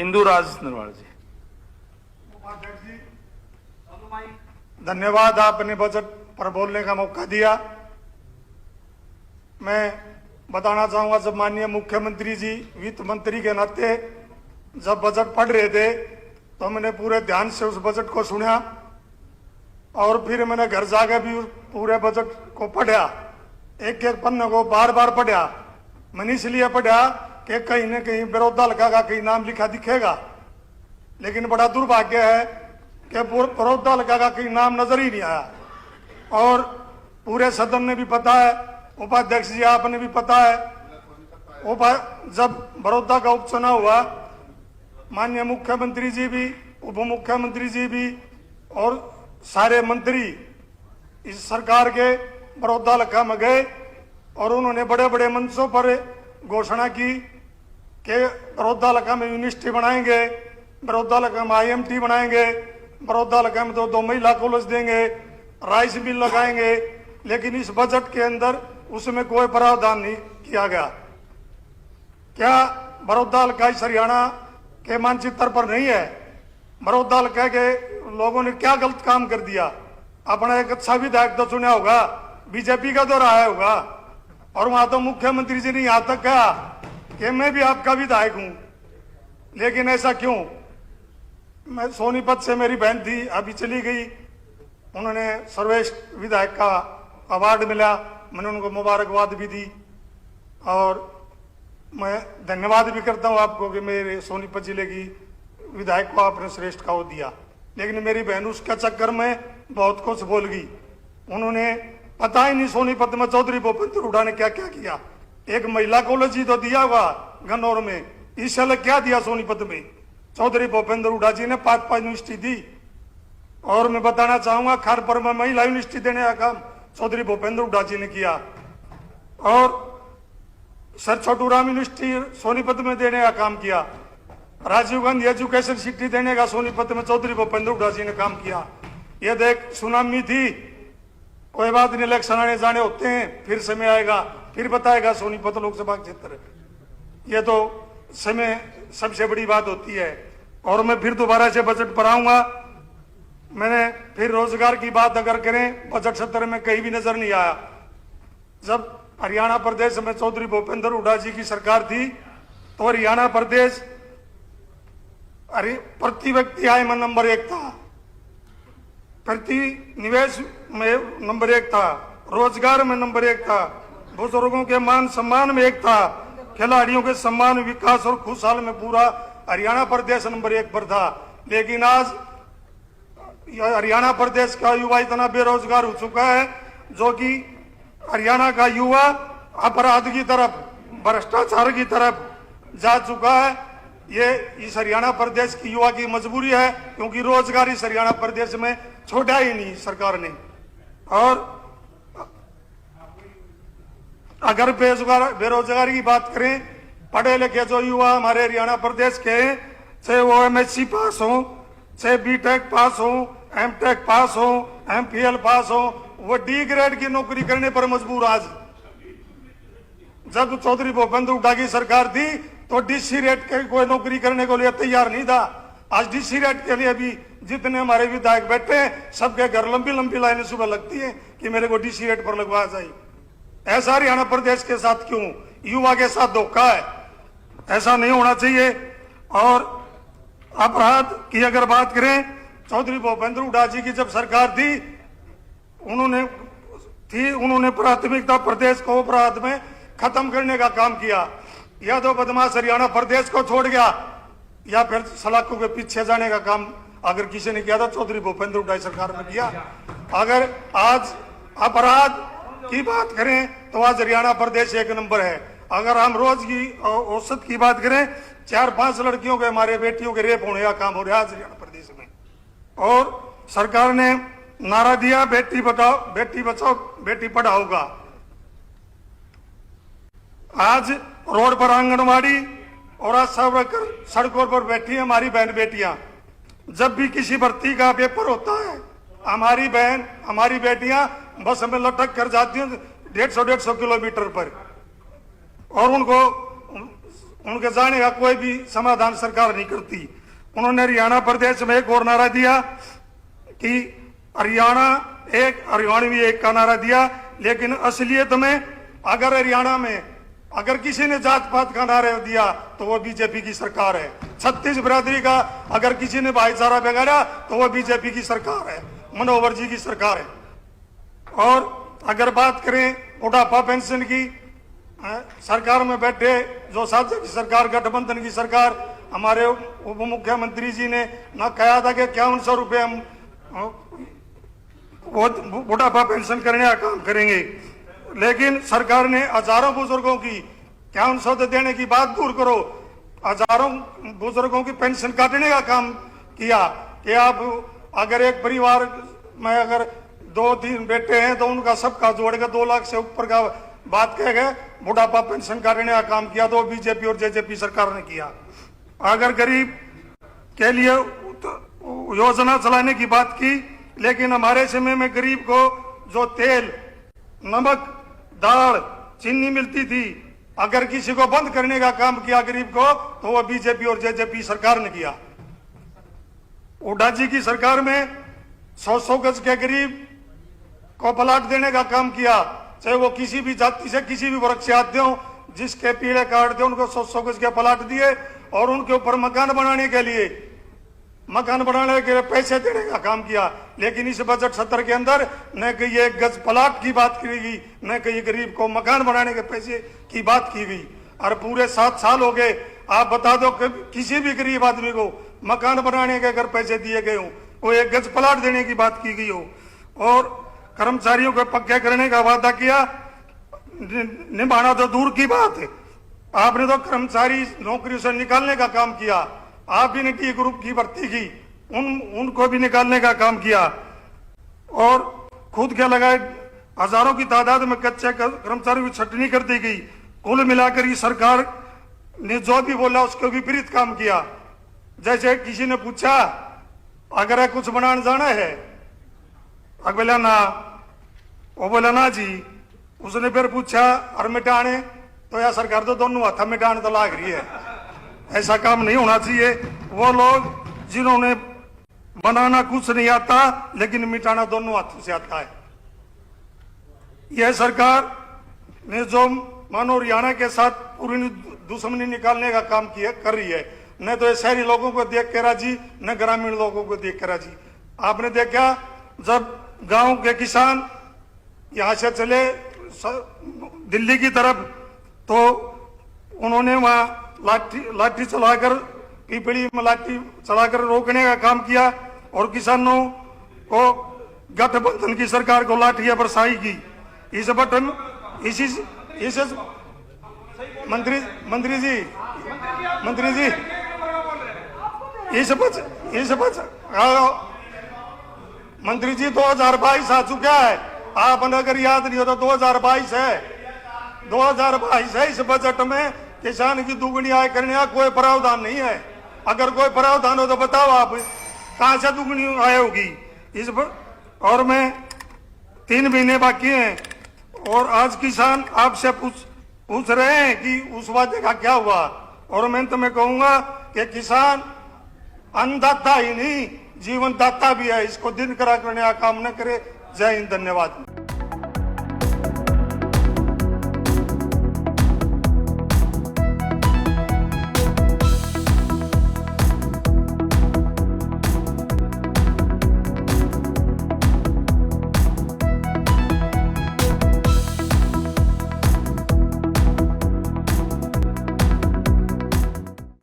इंदुराज नरवाल जी। धन्यवाद, आपने बजट पर बोलने का मौका दिया। मैं बताना चाहूंगा, जब माननीय मुख्यमंत्री जी वित्त मंत्री के नाते जब बजट पढ़ रहे थे तो मैंने पूरे ध्यान से उस बजट को सुना और फिर मैंने घर जाकर भी उस पूरे बजट को पढ़ा, एक एक पन्ने को बार बार पढ़ा। मैंने इसलिए पढ़ा कि कहीं न कहीं बड़ौदा हल्का का कहीं नाम लिखा दिखेगा, लेकिन बड़ा दुर्भाग्य है कि बड़ौदा हल्का का कहीं नाम नजर ही नहीं आया। और पूरे सदन ने भी पता है, उपाध्यक्ष जी आपने भी पता है, जब बड़ौदा का उपचुनाव हुआ, माननीय मुख्यमंत्री जी भी, उप मुख्यमंत्री जी भी और सारे मंत्री इस सरकार के बड़ौदा हल्का में गए और उन्होंने बड़े बड़े मंचों पर घोषणा की कि बड़ौदा हल्का में यूनिवर्सिटी बनाएंगे, बड़ौदा हल्का में IMT बनाएंगे, बड़ौदा हल्का में दो महिला कॉलेज देंगे, राइस मिल लगाएंगे। लेकिन इस बजट के अंदर उसमें कोई प्रावधान नहीं किया गया। क्या बड़ौदा हल्का इस हरियाणा के मानचित्र पर नहीं है? बड़ौदा हल्का के लोगों ने क्या गलत काम कर दिया? अपना एक अच्छा विधायक तो चुना होगा, बीजेपी का तो रहा होगा, और वहां तो मुख्यमंत्री जी ने यहां तक कहा कि मैं भी आपका विधायक हूं। लेकिन ऐसा क्यों? मैं सोनीपत से मेरी बहन थी, अभी चली गई, उन्होंने सर्वश्रेष्ठ विधायक का अवार्ड मिला, मैंने उनको मुबारकबाद भी दी और मैं धन्यवाद भी करता हूं आपको कि मेरे सोनीपत जिले की विधायक को आपने श्रेष्ठ का वो दिया। लेकिन मेरी बहन उसका चक्कर में बहुत कुछ बोल गई। उन्होंने पता ही नहीं सोनीपत में चौधरी भूपेंद्र हुड्डा ने क्या क्या किया। एक महिला कॉलेज ही तो दिया हुआ गन्नौर में, इस साल क्या दिया सोनीपत में? चौधरी भूपेंद्र हुड्डा जी ने 5 यूनिवर्सिटी दी। और मैं बताना चाहूंगा, खारपर में महिला यूनिवर्सिटी देने का काम चौधरी भूपेंद्र हुड्डा जी ने किया और सर छोटूराम यूनिवर्सिटी सोनीपत में देने का काम किया। राजीव गांधी एजुकेशन सिटी देने का सोनीपत में चौधरी भूपेंद्र हुड्डा जी ने काम किया। ये देख सुनामी थी, कोई बात नहीं, इलेक्शन आने जाने होते हैं, फिर समय आएगा फिर बताएगा सोनीपत लोकसभा क्षेत्र। ये तो समय सबसे बड़ी बात होती है। और मैं फिर दोबारा से बजट पर आऊंगा। मैंने फिर रोजगार की बात अगर करें, बजट सत्र में कहीं भी नजर नहीं आया। जब हरियाणा प्रदेश में चौधरी भूपेंद्र हुड्डा जी की सरकार थी तो हरियाणा प्रदेश प्रति व्यक्ति आय में नंबर 1 था, प्रति निवेश में नंबर 1 था, रोजगार में नंबर 1 था, बुजुर्गों के मान सम्मान में 1 था, खिलाड़ियों के सम्मान, विकास और खुशहाल में पूरा हरियाणा प्रदेश नंबर 1 पर था। लेकिन आज हरियाणा प्रदेश का युवा इतना बेरोजगार हो चुका है जो कि हरियाणा का युवा अपराध की तरफ, भ्रष्टाचार की तरफ जा चुका है। ये इस हरियाणा प्रदेश की युवा की मजबूरी है, क्योंकि रोजगार इस हरियाणा प्रदेश में छोड़ा ही नहीं सरकार ने। और अगर बेरोजगारी की बात करें, पढ़े लिखे जो युवा हमारे हरियाणा प्रदेश के हैं, चाहे वो MSc पास हो, चाहे BTech पास हो, MTech पास हो, MPhil पास हो, वो D ग्रेड की नौकरी करने पर मजबूर। आज जब चौधरी भूपेंद्र हुड्डा की सरकार थी तो DC रेट के कोई नौकरी करने को लिए तैयार नहीं था। आज DC रेट के लिए भी जितने हमारे विधायक बैठे हैं, सबके घर लंबी लंबी लाइनें सुबह लगती है कि मेरे को DC रेट पर लगवाया जाए। ऐसा हरियाणा प्रदेश के साथ क्यों? युवा के साथ धोखा है, ऐसा नहीं होना चाहिए। और अपराध की अगर बात करें, चौधरी भूपेंद्र हुड्डा जी की जब सरकार थी, उन्होंने प्राथमिकता प्रदेश को अपराध में खत्म करने का काम किया। या तो बदमाश हरियाणा प्रदेश को छोड़ गया या फिर सलाखों के पीछे जाने का काम अगर किसी ने किया था, चौधरी भूपेंद्र हुड्डा सरकार में किया। अगर आज अपराध की बात करें तो आज हरियाणा प्रदेश 1 नंबर है। अगर हम रोज की औसत की बात करें, 4-5 लड़कियों के, हमारे बेटियों के रेप होने का काम हो रहा है आज हरियाणा प्रदेश में। और सरकार ने नारा दिया, बेटी बचाओ बेटी पढ़ाओ का। आज रोड पर आंगनवाड़ी और आशा वर्कर सड़कों पर बैठी है हमारी बहन बेटियां। जब भी किसी भर्ती का पेपर होता है, हमारी बहन, हमारी बेटियां बस में लटक कर जाती हैं 150 किलोमीटर पर, और उनको उनके जाने का कोई भी समाधान सरकार नहीं करती। उन्होंने हरियाणा प्रदेश में एक और नारा दिया कि हरियाणा एक, हरियाणवी एक का नारा दिया, लेकिन असलियत में अगर हरियाणा में अगर किसी ने जात पात का नारा दिया तो वो बीजेपी की सरकार है। 36 बिरादरी का अगर किसी ने भाईचारा बिगाड़ा तो वो बीजेपी की सरकार है, मनोहर जी की सरकार है। और अगर बात करें बुढ़ापा पेंशन की, सरकार में बैठे जो साझा की सरकार, गठबंधन की सरकार, हमारे उप मुख्यमंत्री जी ने ना कहा था कि 5100 रुपये हम वो बुढ़ापा पेंशन करने का काम करेंगे, लेकिन सरकार ने हजारों बुजुर्गों की 5100 देने की बात दूर करो, हजारों बुजुर्गों की पेंशन काटने का काम किया कि आप अगर एक परिवार में अगर 2-3 बेटे हैं तो उनका सबका जोड़ के 2 लाख से ऊपर का बात कह गए, बुढ़ापा पेंशन काटने का काम किया तो बीजेपी और जेजेपी सरकार ने किया। अगर गरीब के लिए योजना चलाने की बात की, लेकिन हमारे समय में गरीब को जो तेल, नमक, दाल, चीनी मिलती थी, अगर किसी को बंद करने का काम किया गरीब को तो वह बीजेपी और जेजेपी सरकार ने किया। हुड्डा जी की सरकार में 100 गज के गरीब को प्लाट देने का काम किया, चाहे वो किसी भी जाति से किसी भी वर्ग से आते हो, जिसके पीले कार्ड थे उनको 100 गज के प्लाट दिए और उनके ऊपर मकान बनाने के लिए पैसे देने का काम किया। लेकिन इस बजट सत्र के अंदर न कहीं 1 गज प्लाट की बात की गई, न कहीं गरीब को मकान बनाने के पैसे की बात की गई। और पूरे 7 साल हो गए, आप बता दो कि किसी भी गरीब आदमी को मकान बनाने के अगर पैसे दिए गए हो, वो 1 गज प्लाट देने की बात की गई हो। और कर्मचारियों को पक्के करने का वादा किया, निभाना तो दूर की बात है, आपने तो कर्मचारी नौकरी से निकालने का काम किया। आप भी ने टी ग्रुप की भर्ती की, उनको भी निकालने का काम किया और खुद के लगाए हजारों की तादाद में कच्चे कर्मचारियों की छटनी कर दी गई। कुल मिलाकर ये सरकार ने जो भी बोला उसके विपरीत काम किया। जैसे किसी ने पूछा अगर कुछ बनाने जाना है, बोला ना, वो बोला ना जी। उसने फिर पूछा और मिटाने, तो यार सरकार तो दोनों हाथ मिटाने तो लाग रही है, ऐसा काम नहीं होना चाहिए। वो लोग जिन्होंने बनाना कुछ नहीं आता लेकिन मिटाना दोनों हाथों से आता है। यह सरकार ने जो मानो हरियाणा के साथ पूरी दुश्मनी निकालने का काम किया कर रही है, न तो ये शहरी लोगों को देख के राजी, न ग्रामीण लोगों को देख के राजी। आपने देखा जब गांव के किसान यहां से चले दिल्ली की तरफ, तो उन्होंने वहां लाठी चलाकर, पीपड़ी में लाठी चलाकर रोकने का काम किया और किसानों को गठबंधन की सरकार को लाठियां बरसाई की। इस बटन इसी मंत्री जी मंत्री जी 2022 आ चुका है, आप अगर याद नहीं हो तो 2022 है। 2022 है। इस बजट में किसान की दुगनी आय करने का कोई प्रावधान नहीं है। अगर कोई प्रावधान हो तो बताओ आप कहां से दुगनी आय होगी इस और मैं 3 महीने बाकी हैं और आज किसान आपसे पूछ रहे हैं कि उस वादे का क्या हुआ। और मैं तुम्हें कहूंगा कि किसान अन्नदाता ही नहीं जीवन दाता भी है, इसको दिन करा करने का काम न करे। जय हिंद, धन्यवाद।